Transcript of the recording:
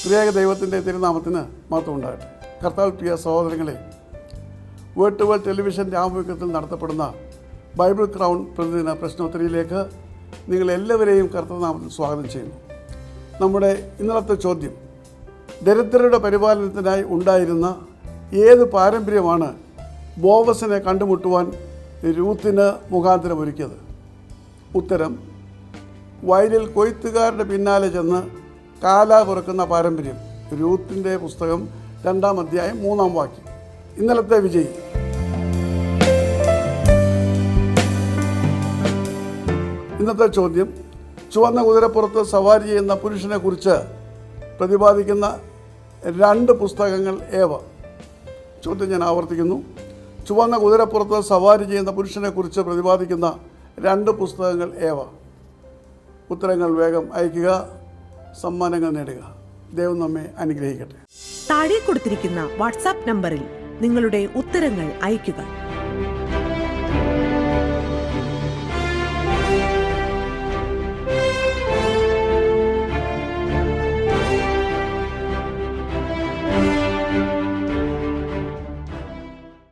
ത്രിയേക ദൈവത്തിൻ്റെ തിരുനാമത്തിന് മഹത്വം ഉണ്ടാകട്ടെ. കർത്താവിൽ പ്രിയ സഹോദരങ്ങളെ, വേൾഡ് ടു വേൾഡ് ടെലിവിഷൻ്റെ ആഭിമുഖ്യത്തിൽ നടത്തപ്പെടുന്ന ബൈബിൾ ക്രൗൺ പ്രതിദിന പ്രശ്നോത്തരിയിലേക്ക് നിങ്ങളെല്ലാവരെയും കർത്തൃനാമത്തിൽ സ്വാഗതം ചെയ്യുന്നു. നമ്മുടെ ഇന്നലത്തെ ചോദ്യം, ദരിദ്രരുടെ പരിപാലനത്തിനായി ഉണ്ടായിരുന്ന ഏത് പാരമ്പര്യമാണ് ബോവസിനെ കണ്ടുമുട്ടുവാൻ രൂത്തിന് മുഖാന്തരമൊരുക്കിയത്? ഉത്തരം, വയലിൽ കൊയ്ത്തുകാരുടെ പിന്നാലെ ചെന്ന് കാല പുറക്കുന്ന പാരമ്പര്യം. രൂത്തിൻ്റെ പുസ്തകം 2-ാം അധ്യായം 3-ാം വാക്യം. ഇന്നലത്തെ വിജയി. ഇന്നത്തെ ചോദ്യം, ചുവന്ന കുതിരപ്പുറത്ത് സവാരി ചെയ്യുന്ന പുരുഷനെ കുറിച്ച് പ്രതിപാദിക്കുന്ന 2 പുസ്തകങ്ങൾ ഏവ? ചോദ്യം ഞാൻ ആവർത്തിക്കുന്നു. ചുവന്ന കുതിരപ്പുറത്ത് സവാരി ചെയ്യുന്ന പുരുഷനെ കുറിച്ച് പ്രതിപാദിക്കുന്ന 2 പുസ്തകങ്ങൾ ഏവ? ഉത്തരങ്ങൾ വേഗം അയയ്ക്കുക, സമ്മാനങ്ങൾ നേടുക. ദൈവം നമ്മെ അനുഗ്രഹിക്കട്ടെ. താഴെ കൊടുത്തിരിക്കുന്ന വാട്സാപ്പ് നമ്പറിൽ നിങ്ങളുടെ ഉത്തരങ്ങൾ അയയ്ക്കുക.